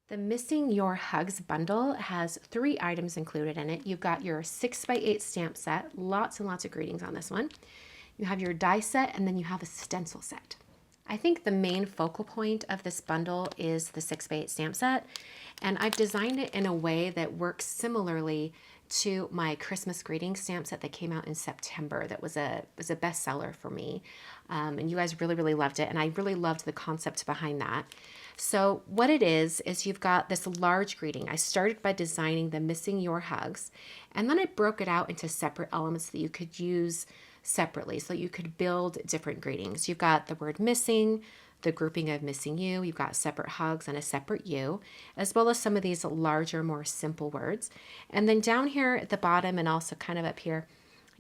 The Missing Your Hugs bundle has 3 items included in it. You've got your 6x8 stamp set, lots and lots of greetings on this one. You have your die set, and then you have a stencil set. I think the main focal point of this bundle is the 6x8 stamp set, and I've designed it in a way that works similarly to my Christmas greeting stamp set that came out in September. That was a bestseller for me, and you guys really loved it, and I really loved the concept behind that. So what it is you've got this large greeting. I started by designing the Missing Your Hugs, and then I broke it out into separate elements that you could use separately, so you could build different greetings. You've got the word missing, the grouping of missing you, you've got separate hugs and a separate you, as well as some of these larger, more simple words. And then down here at the bottom and also kind of up here,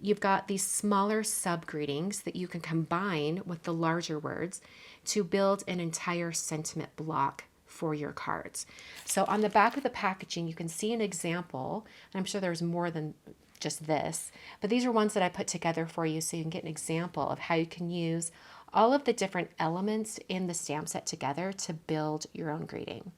you've got these smaller sub greetings that you can combine with the larger words to build an entire sentiment block for your cards. So on the back of the packaging, you can see an example, and I'm sure there's more than just this, but these are ones that I put together for you so you can get an example of how you can use all of the different elements in the stamp set together to build your own greeting.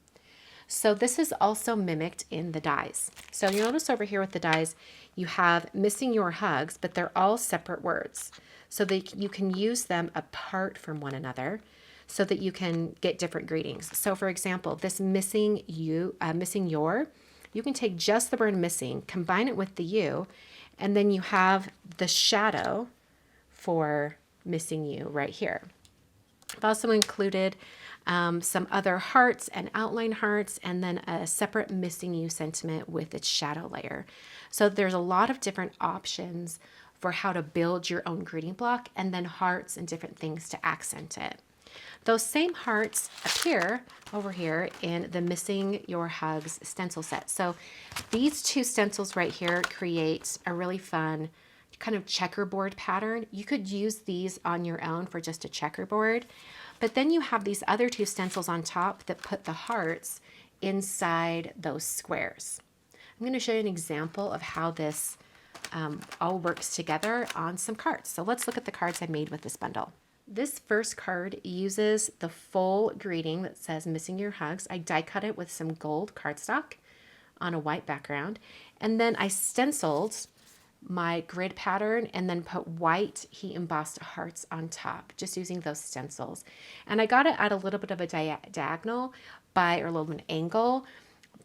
So this is also mimicked in the dies. So you notice over here with the dies, you have Missing Your Hugs, but they're all separate words. So that you can use them apart from one another so that you can get different greetings. So for example, this missing your, you can take just the word missing, combine it with the you, and then you have the shadow for missing you right here. I've also included some other hearts and outline hearts, and then a separate missing you sentiment with its shadow layer. So there's a lot of different options for how to build your own greeting block, and then hearts and different things to accent it. Those same hearts appear over here in the Missing Your Hugs stencil set. So these 2 stencils right here create a really fun kind of checkerboard pattern. You could use these on your own for just a checkerboard, but then you have these other 2 stencils on top that put the hearts inside those squares. I'm going to show you an example of how this all works together on some cards. So let's look at the cards I made with this bundle. This first card uses the full greeting that says Missing Your Hugs. I die cut it with some gold cardstock on a white background, and then I stenciled my grid pattern and then put white heat embossed hearts on top, just using those stencils. And I got it at a little bit of a diagonal or a little bit of an angle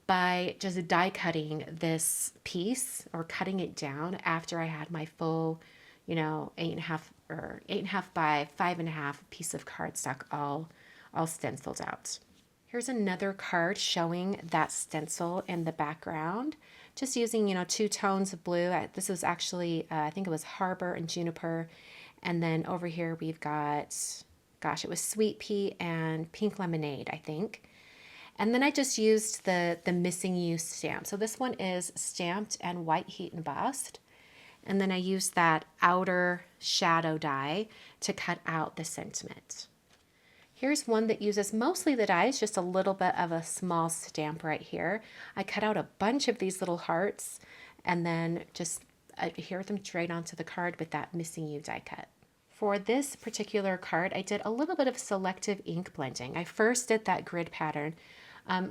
by just die cutting this piece or cutting it down after I had my full, 8.5 by 5.5 piece of cardstock all stenciled out. Here's another card showing that stencil in the background, just using 2 tones of blue. This was actually I think it was Harbor and Juniper, and then over here we've got, it was Sweet Pea and Pink Lemonade, I think. And then I just used the Missing You stamp. So this one is stamped and white heat embossed. And then I used that outer shadow die to cut out the sentiment. Here's one that uses mostly the dies, just a little bit of a small stamp right here. I cut out a bunch of these little hearts and then just adhere them straight onto the card with that Missing You die cut. For this particular card, I did a little bit of selective ink blending. I first did that grid pattern.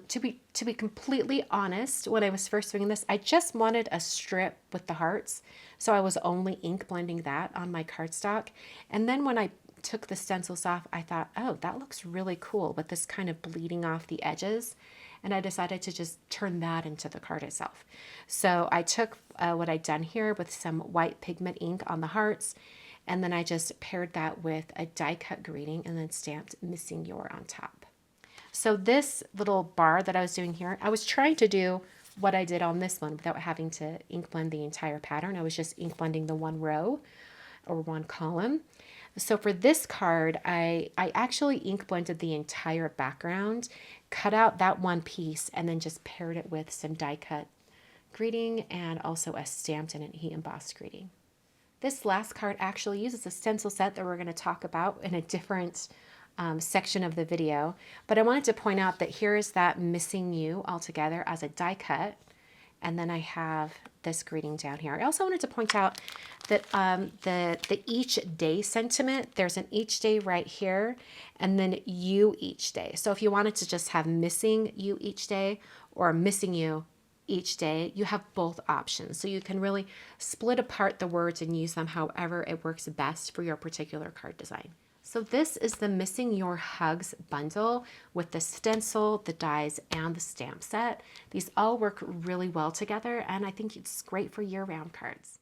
To be completely honest, when I was first doing this, I just wanted a strip with the hearts, so I was only ink blending that on my cardstock. And then when I took the stencils off, I thought, oh, that looks really cool with this kind of bleeding off the edges, and I decided to just turn that into the card itself. So I took what I'd done here with some white pigment ink on the hearts, and then I just paired that with a die cut greeting and then stamped Missing Your on top. So this little bar that I was doing here, I was trying to do what I did on this one without having to ink blend the entire pattern. I was just ink blending the one row or one column. So for this card, I actually ink blended the entire background, cut out that one piece, and then just paired it with some die cut greeting and also a stamped and heat embossed greeting. This last card actually uses a stencil set that we're going to talk about in a different section of the video, but I wanted to point out that here is that Missing You all together as a die cut, And then I have this greeting down here. I also wanted to point out that the each day sentiment, there's an each day right here, and then you each day. So if you wanted to just have missing you each day or missing you each day, you have both options. So you can really split apart the words and use them however it works best for your particular card design. So this is the Missing Your Hugs bundle with the stencil, the dies, and the stamp set. These all work really well together, and I think it's great for year-round cards.